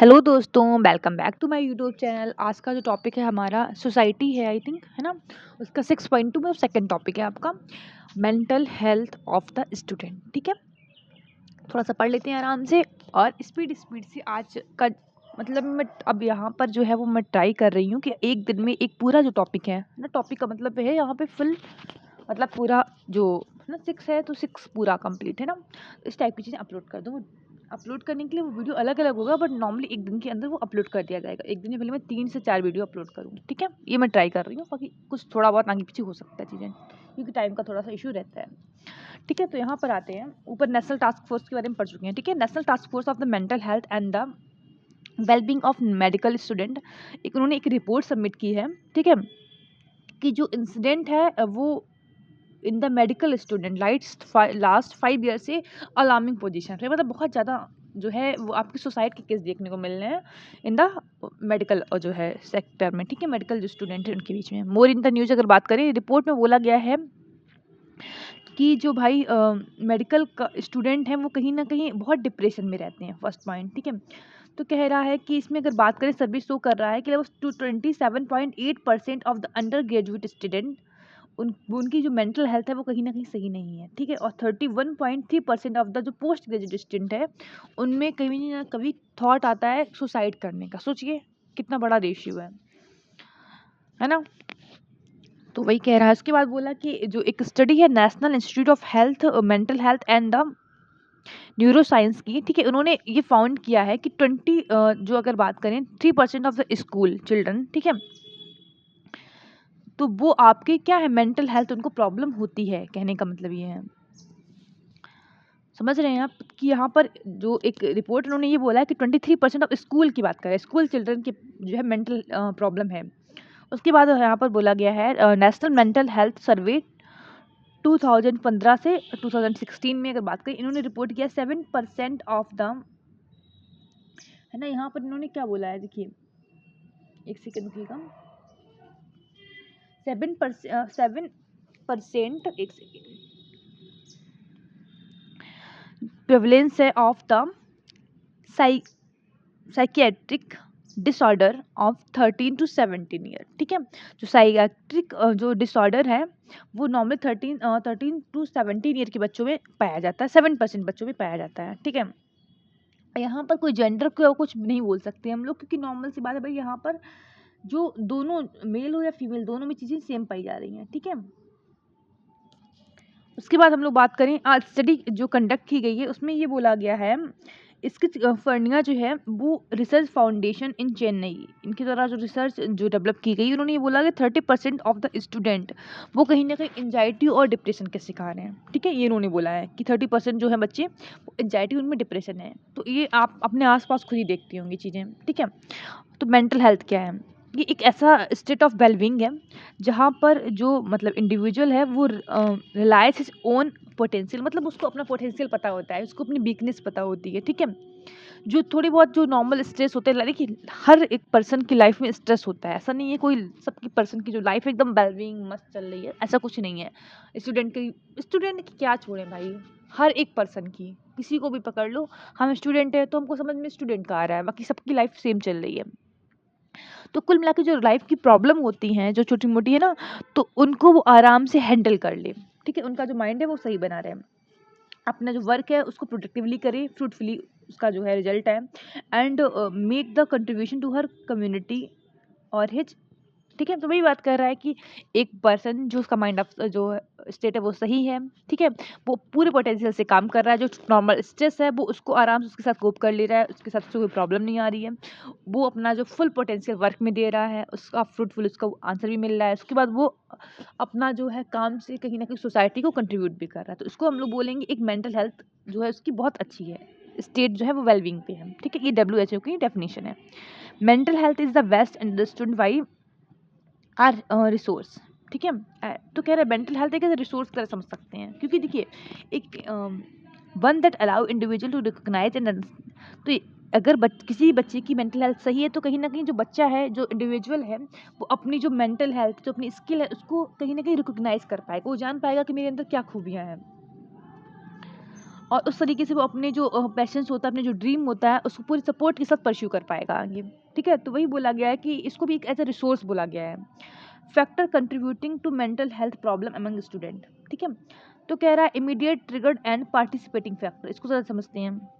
Hello दोस्तों, welcome back to my YouTube channel. आज का जो टॉपिक है हमारा सोसाइटी है, आई थिंक, है ना। उसका 6.2 में सेकंड टॉपिक है आपका mental health of the student. ठीक है, थोड़ा सा पढ़ लेते हैं आराम से और स्पीड स्पीड से। आज का मतलब मैं अब यहाँ पर जो है वो मैं ट्राई कर रही हूँ कि एक दिन में एक पूरा जो टॉपिक है ना, टॉपिक का मतलब है यहाँ पे फुल, मतलब पूरा जो है ना 6 है तो 6 पूरा कंप्लीट है ना, इस टाइप की चीज़ें अपलोड कर दूँ। अपलोड करने के लिए वो वीडियो अलग अलग होगा, बट नॉर्मली एक दिन के अंदर वो अपलोड कर दिया जाएगा। एक दिन में पहले मैं 3 से 4 वीडियो अपलोड करूँगी। ठीक है, ये मैं ट्राई कर रही हूँ, बाकी कुछ थोड़ा बहुत आगे पीछे हो सकता है चीज़ें, क्योंकि टाइम का थोड़ा सा इशू रहता है। ठीक है, तो यहाँ पर आते हैं ऊपर नेशनल टास्क फोर्स के बारे में पढ़ चुके हैं। ठीक है, national task force of the mental health and the wellbeing of medical student, एक उन्होंने एक रिपोर्ट सबमिट की है। ठीक है, कि जो इंसिडेंट है वो in the medical student last 5 year से अलार्मिंग पोजीशन है, मतलब बहुत ज़्यादा जो है वो आपकी सुसाइड के केस देखने को मिल रहे हैं इन द मेडिकल जो है सेक्टर में। ठीक है, मेडिकल जो स्टूडेंट है उनके बीच में। मोर इन द न्यूज़ अगर बात करें, रिपोर्ट में बोला गया है कि जो भाई मेडिकल का स्टूडेंट हैं वो कहीं ना कहीं बहुत डिप्रेशन में रहते हैं, फर्स्ट पॉइंट। ठीक है, तो कह रहा है कि इसमें अगर बात करें, सर्विस शो कर रहा है कि 27.8% of the under graduate student उनकी जो मेंटल हेल्थ है वो कहीं ना कहीं सही नहीं है। ठीक है, और 31.3% ऑफ द जो पोस्ट ग्रेजुएट स्टूडेंट है उनमें कभी ना कभी थॉट आता है सुसाइड करने का। सोचिए कितना बड़ा रेशियो है ना। तो वही कह रहा है। उसके बाद बोला कि जो एक स्टडी है national institute of health mental health and the neuro science की, ठीक है, उन्होंने ये फाउंड किया है कि 20 जो अगर बात करें 3% ऑफ द स्कूल चिल्ड्रन, ठीक है, तो वो आपके क्या है मेंटल हेल्थ उनको प्रॉब्लम होती है। कहने का मतलब ये है, समझ रहे हैं आप, कि यहाँ पर जो एक रिपोर्ट उन्होंने ये बोला है कि 23% ऑफ स्कूल की बात करें, स्कूल चिल्ड्रन की जो है मेंटल प्रॉब्लम है। उसके बाद यहाँ पर बोला गया है नेशनल मेंटल हेल्थ सर्वे 2015 से 2016 में अगर बात करें, इन्होंने रिपोर्ट किया 7% ऑफ द, है ना। यहाँ पर इन्होंने क्या बोला है, देखिए एक सेकेंड रुकिएगा। 7% एक सेकेंड प्रेवलेंस है of the psychiatric disorder of 13 to 17 year. ठीक है, जो साइकियाट्रिक जो डिसऑर्डर है वो नॉर्मली 13 टू 17 ईयर के बच्चों में पाया जाता है, 7% बच्चों में पाया जाता है। ठीक है, यहाँ पर कोई जेंडर को कुछ नहीं बोल सकते हम लोग, क्योंकि नॉर्मल सी बात है भाई, यहाँ पर जो दोनों मेल हो या फीमेल, दोनों में चीज़ें सेम पाई जा रही हैं। ठीक है, उसके बाद हम लोग बात करें आज स्टडी जो कंडक्ट की गई है उसमें ये बोला गया है, इसकी फंडिंग जो है वो रिसर्च फाउंडेशन इन चेन्नई, इनके द्वारा जो रिसर्च जो डेवलप की गई, उन्होंने ये बोला कि 30% ऑफ द स्टूडेंट वो कहीं ना कहीं एंजाइटी और डिप्रेशन के शिकार हैं। ठीक है, ये इन्होंने बोला है कि 30% जो है बच्चे वो एंजाइटी, उनमें डिप्रेशन है। तो ये आप अपने आसपास खुद ही देखती होंगी चीज़ें। ठीक है, तो मेंटल हेल्थ क्या है, ये एक ऐसा स्टेट ऑफ वेलबींग है जहाँ पर जो मतलब इंडिविजुअल है वो रिलायस हिज ओन पोटेंशियल, मतलब उसको अपना पोटेंशियल पता होता है, उसको अपनी वीकनेस पता होती है। ठीक है, जो थोड़ी बहुत जो नॉर्मल स्ट्रेस होते हैं, देखिए हर एक पर्सन की लाइफ में स्ट्रेस होता है, ऐसा नहीं है कोई सबकी पर्सन की जो लाइफ एकदम वेलबींग मस्त चल रही है, ऐसा कुछ नहीं है। स्टूडेंट की क्या छोड़ें भाई, हर एक पर्सन की, किसी को भी पकड़ लो, हम स्टूडेंट है तो हमको समझ में स्टूडेंट का आ रहा है, बाकी सबकी लाइफ सेम चल रही है। तो कुल मिला के जो लाइफ की प्रॉब्लम होती हैं जो छोटी मोटी है ना, तो उनको वो आराम से हैंडल कर ले। ठीक है, उनका जो माइंड है वो सही बना रहे, अपना जो वर्क है उसको प्रोडक्टिवली करे, फ्रूटफुली उसका जो है रिजल्ट है, and make the contribution to her community और हिज। ठीक है, तो वही बात कर रहा है कि एक पर्सन जो उसका माइंड ऑफ जो स्टेट है वो सही है, ठीक है, वो पूरे पोटेंशियल से काम कर रहा है, जो नॉर्मल स्ट्रेस है वो उसको आराम से उसके साथ कोप कर ले रहा है, उसके साथ उसको कोई प्रॉब्लम नहीं आ रही है, वो अपना जो फुल पोटेंशियल वर्क में दे रहा है, उसका फ्रूटफुल उसका आंसर भी मिल रहा है, उसके बाद वो अपना जो है काम से कहीं ना कहीं सोसाइटी को कंट्रीब्यूट भी कर रहा है। तो इसको हम लोग बोलेंगे एक मेंटल हेल्थ जो है उसकी बहुत अच्छी है, स्टेट जो है वो वेलबींग पे है। ठीक है, ये WHO की डेफिनेशन है। Mental health is the best understood by our resource. ठीक है, तो कह रहे हैं मेंटल हेल्थ एक रिसोर्स तरह समझ सकते हैं, क्योंकि देखिए एक one that allow individual to recognise and, तो अगर किसी बच्चे की मेंटल हेल्थ सही है तो कहीं ना कहीं जो बच्चा है, जो इंडिविजुअल है, वो अपनी जो मेंटल हेल्थ, जो अपनी स्किल है, उसको कहीं ना कहीं रिकॉग्नाइज कर पाएगा, वो जान पाएगा कि मेरे अंदर क्या खूबियाँ हैं। और उस तरीके से वो अपने जो पैशंस होता है, अपने जो ड्रीम होता है, उसको पूरी सपोर्ट के साथ परस्यू कर पाएगा आगे। ठीक है, तो वही बोला गया है कि इसको भी एक एज अ रिसोर्स बोला गया है। Factor contributing to mental health problem among student. ठीक है, तो कह रहा है immediate triggered and participating factor. इसको ज़रा समझते हैं।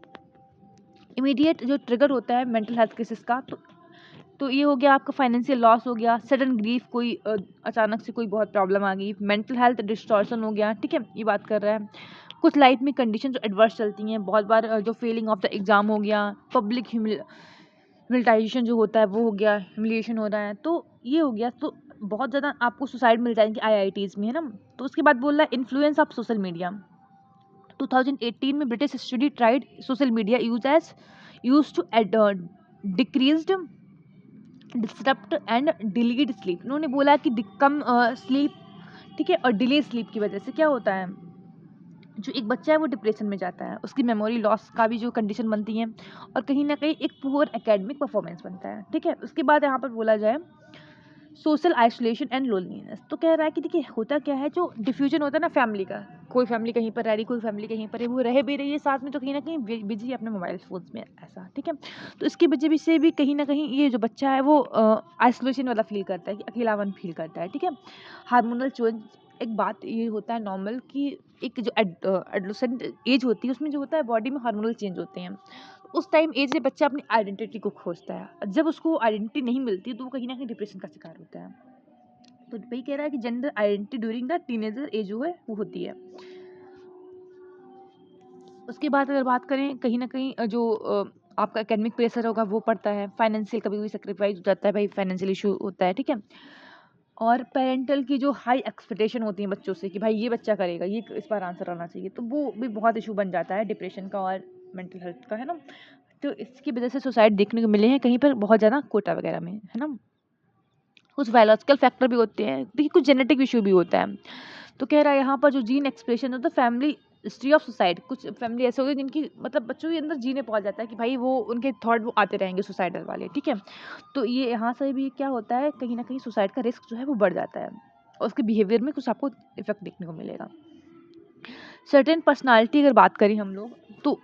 इमीडिएट जो ट्रिगर होता है मेंटल हेल्थ केसेस का, तो ये हो गया आपका फाइनेंशियल लॉस हो गया, सडन ग्रीफ, कोई अचानक से कोई बहुत प्रॉब्लम आ गई, मेंटल हेल्थ डिस्टॉर्शन हो गया। ठीक है, ये बात कर रहा है। कुछ लाइफ में कंडीशन जो एडवर्स चलती हैं, बहुत बार जो फेलिंग ऑफ द एग्जाम हो गया, पब्लिक ह्यूमिलिटाइजेशन जो होता है वो हो गया, ह्यूमिलिएशन हो रहा है, तो ये हो गया। तो बहुत ज़्यादा आपको सुसाइड मिल जाएंगे आईआईटीज़ में, है ना। तो उसके बाद बोल रहा है इन्फ्लुएंस ऑफ सोशल मीडिया। 2018 में British study tried social media use to decreased disturbed and delayed sleep. उन्होंने बोला कि कम स्लीप, ठीक है, और डिले स्लीप की वजह से क्या होता है, जो एक बच्चा है वो डिप्रेशन में जाता है, उसकी मेमोरी लॉस का भी जो कंडीशन बनती है, और कहीं ना कहीं एक पुअर एकेडमिक परफॉर्मेंस बनता है। ठीक है, उसके बाद यहाँ पर बोला जाए सोशल आइसोलेशन एंड लोनलीनेस। तो कह रहा है कि देखिए होता क्या है, जो डिफ्यूजन होता है ना फैमिली का, कोई फैमिली कहीं पर रह रही, कोई फैमिली कहीं पर है, वो रह भी रही है साथ में, तो कहीं ना कहीं बिजी है अपने मोबाइल फोन्स में, ऐसा। ठीक है, तो इसकी वजह से भी कहीं ना कहीं ये जो बच्चा है वो आइसोलेशन वाला फील करता है, कि अकेलावन फील करता है। ठीक है, हार्मोनल चेंज, एक बात ये होता है नॉर्मल कि एक जो एडोलेसेंट एज होती है उसमें जो होता है बॉडी में हार्मोनल चेंज होते हैं। उस टाइम एज से बच्चा अपनी आइडेंटिटी को खोजता है, जब उसको आइडेंटिटी नहीं मिलती तो वो कहीं ना कहीं डिप्रेशन का शिकार होता है। तो वही कह रहा है कि gender identity during the teenager age जो है वो होती है। उसके बाद अगर बात करें, कहीं ना कहीं जो आपका एकेडमिक प्रेशर होगा वो पड़ता है, फाइनेंशियल कभी भी सेक्रीफाइस हो जाता है भाई, फाइनेंशियल इशू होता है। ठीक है, और पेरेंटल की जो हाई एक्सपेक्टेशन होती है बच्चों से कि भाई ये बच्चा करेगा, ये इस बार आंसर आना चाहिए, तो वो भी बहुत इशू बन जाता है डिप्रेशन का और मेंटल हेल्थ का, है ना। तो इसकी वजह से सुसाइड देखने को मिले हैं कहीं पर बहुत ज़्यादा, कोटा वगैरह में, है ना। कुछ बायोलॉजिकल फैक्टर भी होते हैं, देखिए कुछ जेनेटिक इशू भी होता है। तो कह रहा है यहाँ पर जो जीन एक्सप्रेशन होता है, फैमिली हिस्ट्री ऑफ सुसाइड, कुछ फैमिली ऐसे होगी जिनकी मतलब बच्चों के अंदर जीने पहुंच जाता है कि भाई वो उनके थॉट वो आते रहेंगे सुसाइडल वाले। ठीक है, तो ये यहाँ से भी क्या होता है, कहीं ना कहीं सुसाइड का रिस्क जो है वो बढ़ जाता है, और उसके बिहेवियर में कुछ आपको इफेक्ट देखने को मिलेगा। सर्टेन पर्सनालिटी अगर बात करें हम लोग, तो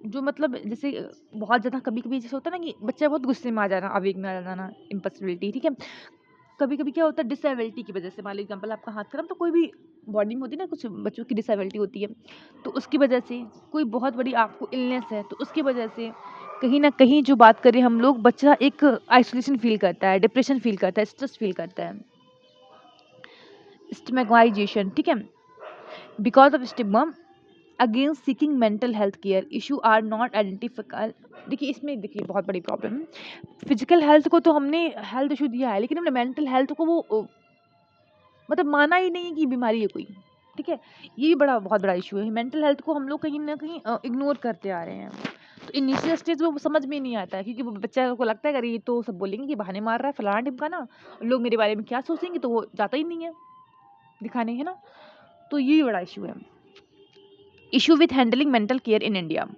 जो मतलब जैसे बहुत ज़्यादा कभी कभी जैसे होता है ना कि बच्चा बहुत गुस्से में आ जाना, आवेग में आ जाना, इम्पल्सिबिलिटी। ठीक है, कभी कभी क्या होता है डिसेबिलिटी की वजह से, मान लीजिए एग्जाम्पल आपका हाथ खराब, तो कोई भी बॉडी में होती है ना, कुछ बच्चों की डिसेबिलिटी होती है, तो उसकी वजह से कोई बहुत बड़ी आपको इलनेस है, तो उसकी वजह से कहीं ना कहीं जो बात करें हम लोग, बच्चा एक आइसोलेशन फील करता है, डिप्रेशन फील करता है, स्ट्रेस फील करता है, स्टिग्माइजेशन। ठीक है, because of stigma against seeking mental health care issue are not identified. देखिए इसमें देखिए बहुत बड़ी प्रॉब्लम है, फिजिकल हेल्थ को तो हमने हेल्थ इशू दिया है, लेकिन हमने मेंटल हेल्थ को वो मतलब माना ही नहीं है कि बीमारी है कोई। ठीक है, ये भी बहुत बड़ा इशू है, मेंटल हेल्थ को हम लोग कहीं ना कहीं इग्नोर करते आ रहे हैं। तो इनिशियल स्टेज में वो समझ में नहीं आता है, क्योंकि वो बच्चा को लगता है अगर ये तो सब बोलेंगे कि बहाने मार रहा है फलाना ढिमकाना, लोग मेरे बारे में क्या सोचेंगे, तो वो जाता ही नहीं है दिखाने, है ना। तो ये भी बड़ा इशू है। Issue with handling mental care in India.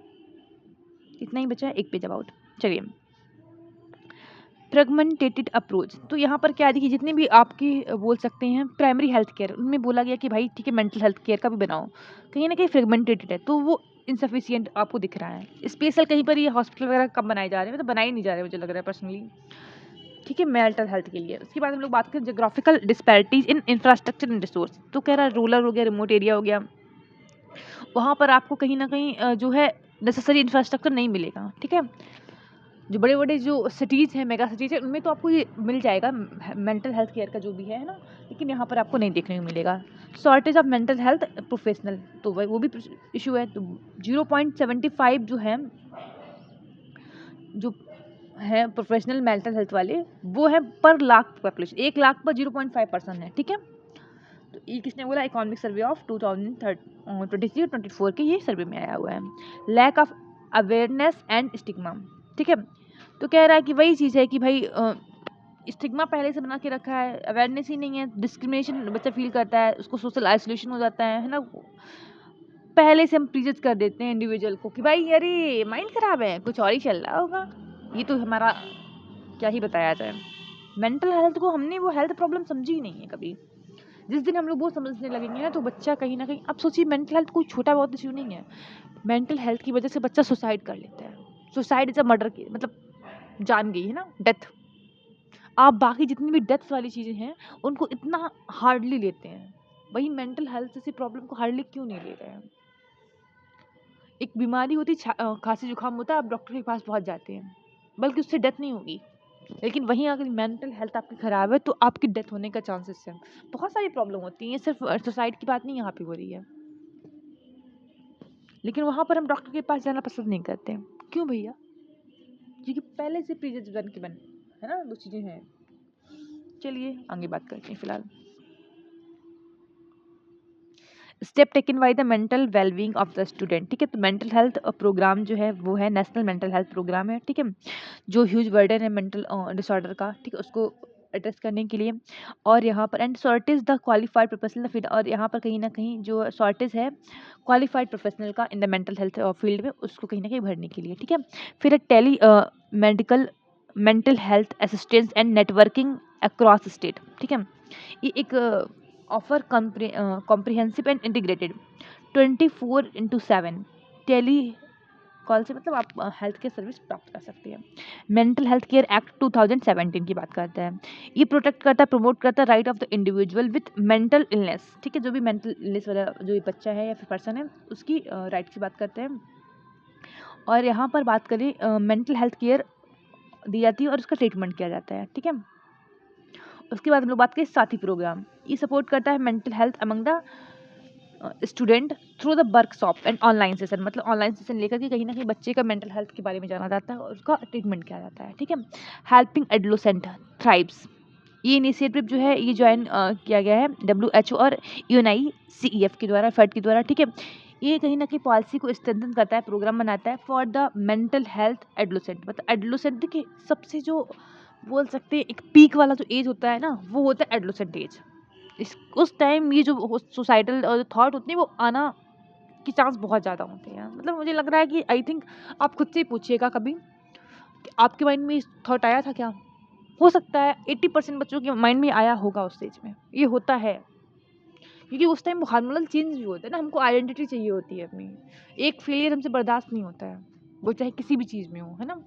इतना ही बचा है एक पेज अबाउट। चलिए, फ्रेगमेंटेटेड अप्रोच। तो यहाँ पर क्या देखिए, जितने भी आपकी बोल सकते हैं प्राइमरी हेल्थ केयर, उनमें बोला गया कि भाई ठीक है मेंटल हेल्थ केयर का भी बनाओ, कहीं ना कहीं फ्रेगमेंटेटेड है, तो वो इनसफिशियंट आपको दिख रहा है। स्पेशल कहीं पर ये हॉस्पिटल वगैरह कब बनाए जा रहे हैं, मतलब बनाए नहीं जा रहे, मुझे लग रहा है पर्सनली। ठीक है, मेंटल हेल्थ के लिए। उसके बाद हम लोग बात करें geographical disparities in infrastructure and resource. तो कह रहा है रूरल हो गया, रिमोट एरिया हो गया, वहाँ पर आपको कहीं ना कहीं जो है नेसेसरी इंफ्रास्ट्रक्चर नहीं मिलेगा। ठीक है, जो बड़े बड़े जो सिटीज़ हैं, मेगा सिटीज़ है, उनमें तो आपको ये मिल जाएगा मेंटल हेल्थ केयर का जो भी है ना, लेकिन यहाँ पर आपको नहीं देखने को मिलेगा। Shortage of mental health professional, तो वही वो भी इशू है। तो 0.75 जो है, जो है प्रोफेशनल मेंटल हेल्थ वाले, वो है पर लाख पॉपुलेशन, 1 लाख पर 0.5% है। ठीक है, तो ये किसने बोला, इकोनॉमिक सर्वे ऑफ 2023-24 के ये सर्वे में आया हुआ है। Lack of awareness and stigma. ठीक है, तो कह रहा है कि वही चीज़ है कि भाई स्टिग्मा पहले से बना के रखा है, अवेयरनेस ही नहीं है, डिस्क्रिमिनेशन बच्चा फील करता है, उसको सोशल आइसोलेशन हो जाता है ना। पहले से हम प्रीजज कर देते हैं इंडिविजुअल को कि भाई अरे माइंड खराब है, कुछ और ही चल रहा होगा, ये तो हमारा क्या ही बताया जाए। मेंटल हेल्थ को हमने वो हेल्थ प्रॉब्लम समझी ही नहीं है कभी, जिस दिन हम लोग वो समझने लगेंगे ना, तो बच्चा कहीं ना कहीं, अब सोचिए मेंटल हेल्थ कोई छोटा बहुत इश्यू नहीं है। मेंटल हेल्थ की वजह से बच्चा सुसाइड कर लेता है। सुसाइड इज अ मर्डर की, मतलब जान गई है ना, डेथ। आप बाकी जितनी भी डेथ्स वाली चीज़ें हैं उनको इतना हार्डली लेते हैं, वही मेंटल हेल्थ जैसी प्रॉब्लम को हार्डली क्यों नहीं ले रहे हैं। एक बीमारी होती है, खांसी जुकाम होता है, आप डॉक्टर के पास पहुंच जाते हैं, बल्कि उससे डेथ नहीं होगी। लेकिन वहीं अगर मेंटल हेल्थ आपकी ख़राब है तो आपकी डेथ होने का चांसेस है। बहुत सारी प्रॉब्लम होती हैं, ये सिर्फ सुसाइड की बात नहीं यहाँ पे हो रही है। लेकिन वहाँ पर हम डॉक्टर के पास जाना पसंद नहीं करते हैं। क्यों भैया? क्योंकि पहले से प्रीजज बन के बन, है ना, दो चीज़ें हैं। चलिए आगे बात करते हैं फिलहाल। Step taken by the mental wellbeing of the student. ठीक है, तो मेंटल हेल्थ प्रोग्राम जो है वो है नेशनल मेंटल हेल्थ प्रोग्राम है। ठीक है, जो ह्यूज बर्डन है मेंटल डिसऑर्डर का, ठीक है, उसको एड्रेस करने के लिए। और यहाँ पर and shortage the qualified professional field, और यहाँ पर कहीं ना कहीं जो शॉर्टेज है क्वालिफाइड प्रोफेशनल का in the mental health field में, उसको कहीं ना कहीं भरने के लिए। ठीक है, फिर एक tele medical mental health assistance and networking across state. ठीक है, ये एक offer comprehensive and integrated 24/7 tele call से, मतलब आप हेल्थ केयर सर्विस प्राप्त कर सकते हैं। मेंटल हेल्थ केयर एक्ट 2017 की बात करता है। ये प्रोटेक्ट करता है, प्रमोट करता है right of the individual with mental illness. ठीक है, जो भी मेंटल इलनेस वाला जो भी बच्चा है या फिर पर्सन है, उसकी राइट की बात करते हैं। और यहाँ पर बात करें मेंटल हेल्थ केयर दी जाती है और उसका ट्रीटमेंट किया जाता है। ठीक है, उसके बाद हम लोग बात करें साथी प्रोग्राम। ये सपोर्ट करता है mental health among the student through the workshop and online session, मतलब ऑनलाइन सेशन लेकर के कहीं ना कहीं बच्चे का मेंटल हेल्थ के बारे में जाना जाता है और उसका ट्रीटमेंट किया जाता है। ठीक है, हेल्पिंग एडोलेसेंट थ्राइव्स। ये इनिशिएटिव जो है ये ज्वाइन किया गया है WHO और UNICEF के द्वारा, फेड के द्वारा। ठीक है, ये कहीं ना कहीं पॉलिसी को स्ट्रेंथन करता है, प्रोग्राम बनाता है for the mental health adolescent. मतलब एडोलेसेंट देखिए, सबसे जो बोल सकते हैं एक पीक वाला जो एज होता है ना, वो होता है एडोलेसेंट एज। इस उस टाइम ये जो सोसाइटल थॉट होते हैं वो आना के चांस बहुत ज़्यादा होते हैं। मतलब मुझे लग रहा है कि आई थिंक आप खुद से ही पूछिएगा कभी कि आपके माइंड में थॉट आया था क्या। हो सकता है 80% बच्चों के माइंड में आया होगा उस स्टेज में, ये होता है। क्योंकि उस टाइम हार्मोनल चेंज भी होता है ना, हमको आइडेंटिटी चाहिए होती है अपनी। एक फेलियर हमसे बर्दाश्त नहीं होता है, वो चाहे किसी भी चीज़ में हो, है ना।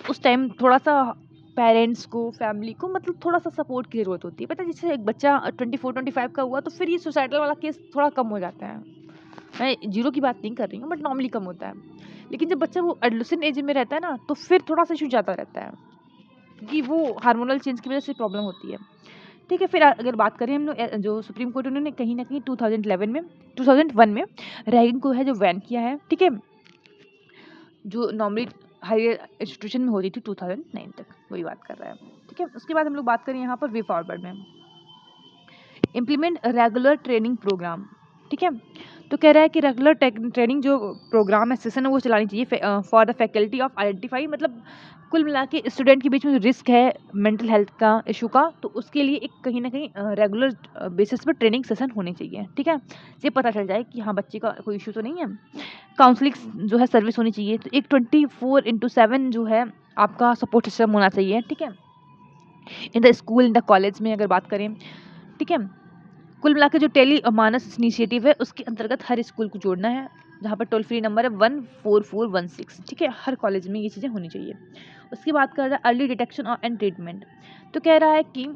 उस टाइम थोड़ा सा पेरेंट्स को, फैमिली को, मतलब थोड़ा सा सपोर्ट की ज़रूरत होती है। पता है, जैसे एक बच्चा 24-25 का हुआ तो फिर ये सुसाइडल वाला केस थोड़ा कम हो जाता है। मैं जीरो की बात नहीं कर रही हूँ, बट नॉर्मली कम होता है। लेकिन जब बच्चा वो एडोलेसेंट एज में रहता है ना, तो फिर थोड़ा सा इशू ज़्यादा रहता है, क्योंकि वो हार्मोनल चेंज की वजह से प्रॉब्लम होती है। ठीक है, फिर अगर बात करें हम लोग जो सुप्रीम कोर्ट उन्होंने कहीं ना कहीं 2001 में रैगिंग को है जो बैन किया है। ठीक है, जो नॉर्मली हायर इंस्टीट्यूशन में होती थी 2009 तक, वही बात कर रहा है। ठीक है, उसके बाद हम लोग बात करें यहाँ पर वे फॉरवर्ड में इम्प्लीमेंट रेगुलर ट्रेनिंग प्रोग्राम। ठीक है, तो कह रहा है कि रेगुलर ट्रेनिंग जो प्रोग्राम है, सेशन है, वो चलानी चाहिए for the faculty of identify. मतलब कुल मिला के स्टूडेंट के बीच में जो रिस्क है मेंटल हेल्थ का इशू का, तो उसके लिए एक कहीं ना कहीं रेगुलर बेसिस पर ट्रेनिंग सेशन होनी चाहिए। ठीक है, ये पता चल जाए कि हाँ बच्चे का कोई इशू तो नहीं है। काउंसलिंग जो है सर्विस होनी चाहिए, तो एक 24/7 जो है आपका सपोर्ट सिस्टम होना चाहिए। ठीक है, in the school, in the college में अगर बात करें। ठीक है, कुल मिला के जो टेली मानस इनिशिएटिव है उसके अंतर्गत हर स्कूल को जोड़ना है, जहाँ पर टोल फ्री नंबर है 14416। ठीक है, हर कॉलेज में ये चीज़ें होनी चाहिए। उसकी बात कर रहा है अर्ली डिटेक्शन एंड ट्रीटमेंट, तो कह रहा है कि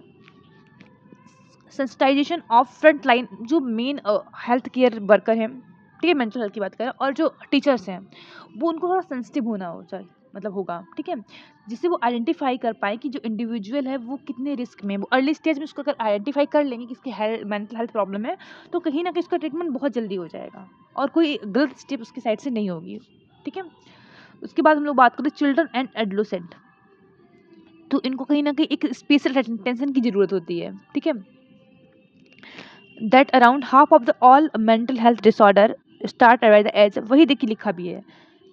सेंसिटाइजेशन ऑफ फ्रंट लाइन जो मेन हेल्थ केयर वर्कर हैं, ठीक है, मेंटल हेल्थ की बात करें, और जो टीचर्स हैं, वो उनको थोड़ा सेंसिटिव होना हो चाहिए, मतलब होगा। ठीक है, जिससे वो आइडेंटिफाई कर पाए कि जो इंडिविजुअल है वो कितने रिस्क में है। वो अर्ली स्टेज में उसको अगर आइडेंटिफाई कर लेंगे कि इसकी मेंटल हेल्थ प्रॉब्लम है, तो कहीं ना कहीं उसका ट्रीटमेंट बहुत जल्दी हो जाएगा और कोई गलत स्टेप उसकी साइड से नहीं होगी। ठीक है, उसके बाद हम लोग बात करें चिल्ड्रन एंड एडोलेसेंट, तो इनको कहीं ना कहीं एक स्पेशल अटेंशन की ज़रूरत होती है। ठीक है, that around half of the all mental health disorder start by the age, वही देखिए लिखा भी है,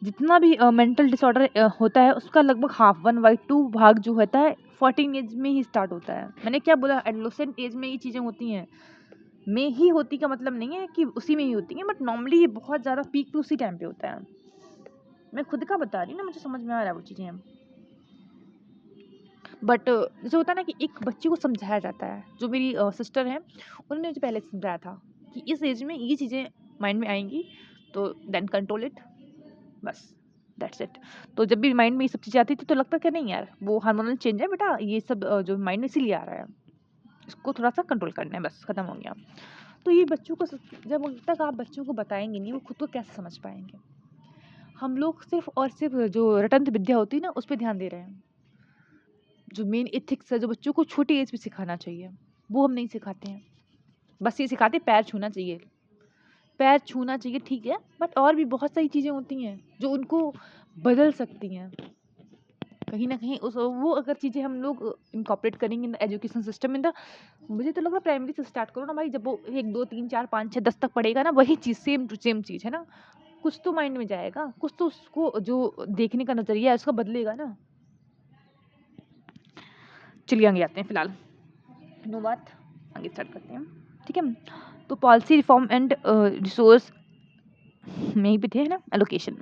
जितना भी मेंटल डिसऑर्डर होता है उसका लगभग हाफ 1/2 भाग जो होता है 14 एज में ही स्टार्ट होता है। मैंने क्या बोला, एडोलेसेंट एज में ये चीज़ें होती हैं, में ही होती का मतलब नहीं है कि उसी में ही होती हैं, बट नॉर्मली ये बहुत ज़्यादा पीक पे उसी टाइम पे होता है। मैं खुद का बता रही हूँ ना, मुझे समझ में आ रहा है वो चीज़ें। बट जैसे होता है ना कि एक बच्चे को समझाया जाता है, जो मेरी सिस्टर हैं, उन्होंने मुझे पहले समझाया था कि इस एज में ये चीज़ें माइंड में आएँगी, तो देन कंट्रोल इट, बस दैट्स इट। तो जब भी माइंड में ये सब चीज़ें आती थी तो लगता कि नहीं यार, वो हार्मोनल चेंज है बेटा, ये सब जो माइंड में इसीलिए आ रहा है, इसको थोड़ा-सा कंट्रोल करना है, बस खत्म हो गया। तो ये बच्चों को जब तक आप बच्चों को बताएँगे नहीं, वो खुद को कैसे समझ पाएँगे? हम लोग सिर्फ़ और सिर्फ़ जो रटंत विद्या होती है ना, उस पे ध्यान दे रहे हैं। जो मेन एथिक्स है, जो बच्चों को छोटी एज में सिखाना चाहिए, वो हम नहीं सिखाते हैं। बस ये सिखाते हैं पैर छूना चाहिए। पैर छूना चाहिए ठीक है, बट और भी बहुत सारी चीज़ें होती हैं, जो उनको बदल सकती हैं। कहीं न कहीं उस वो अगर चीज़ें हम लोग इनकॉर्पोरेट करेंगे in the education system in the, मुझे तो लग रहा है प्राइमरी से स्टार्ट करो ना भाई, जब वो 1, 2, 3, 4, 5, 6, 10 तक पढ़ेगा ना, वही चीज़ सेम टू सेम चीज़ है ना, कुछ तो माइंड में जाएगा, कुछ तो उसको जो देखने का नज़रिया है उसका बदलेगा ना। चलिए आगे आते हैं फिलहाल, नो बात, आगे स्टार्ट करते हैं, ठीक है। तो पॉलिसी रिफॉर्म एंड रिसोर्स में ही भी थे, है ना, एलोकेशन।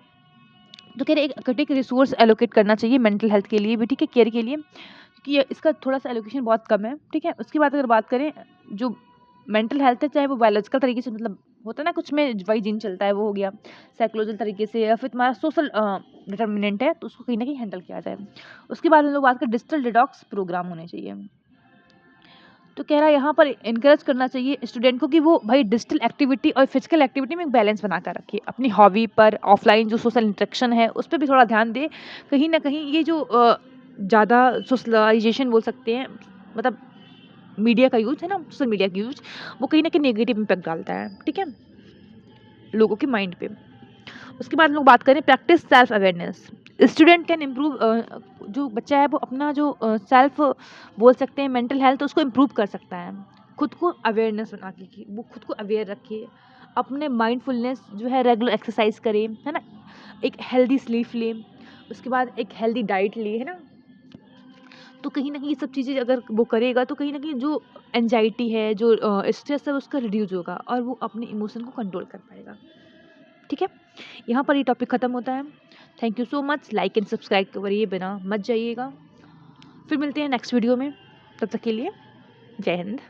तो कह रहे एक सटीक रिसोर्स एलोकेट करना चाहिए मेंटल हेल्थ के लिए भी, ठीक है, केयर के लिए, क्योंकि इसका थोड़ा सा एलोकेशन बहुत कम है, ठीक है। उसके बाद अगर बात करें जो मेंटल हेल्थ है, चाहे वो बायोलॉजिकल तरीके से, मतलब होता है ना कुछ में वाई जीन चलता है, वो हो गया साइकोलॉजिकल तरीके से, या फिर तुम्हारा सोशल डिटर्मिनेंट है, तो उसको कहीं ना कहीं हैंडल किया जाए। उसके बाद हम लोग बात करें डिजिटल डिटॉक्स प्रोग्राम होने चाहिए। तो कह रहा है यहाँ पर इनकरेज करना चाहिए स्टूडेंट को कि वो भाई डिजिटल एक्टिविटी और फिजिकल एक्टिविटी में एक बैलेंस बना कर रखे, अपनी हॉबी पर ऑफलाइन जो सोशल इंटरेक्शन है उस पर भी थोड़ा ध्यान दे। कहीं ना कहीं ये जो ज़्यादा सोशलाइजेशन बोल सकते हैं, मतलब मीडिया का यूज है ना, सोशल मीडिया का यूज, वो कहीं ना कहीं नेगेटिव इम्पैक्ट डालता है, ठीक है, लोगों के माइंड पे। उसके बाद हम लोग बात करें practice self awareness. Student can improve, जो बच्चा है वो अपना जो सेल्फ बोल सकते हैं मेंटल हेल्थ उसको इम्प्रूव कर सकता है, खुद को अवेयरनेस बना के कि वो खुद को अवेयर रखे, अपने माइंडफुलनेस जो है रेगुलर एक्सरसाइज करे, है ना, एक हेल्दी स्लीप ले, उसके बाद एक हेल्दी डाइट ले, है ना। तो कहीं ना कहीं ये सब चीज़ें अगर वो करेगा तो कहीं ना कहीं जो एनजाइटी है, जो स्ट्रेस है, उसका रिड्यूस होगा और वो अपने इमोशन को कंट्रोल कर पाएगा, ठीक है। यहाँ पर ये टॉपिक ख़त्म होता है। Thank you so much, like and subscribe करिए बिना मत जाइएगा। फिर मिलते हैं नेक्स्ट वीडियो में, तब तक के लिए जय हिंद।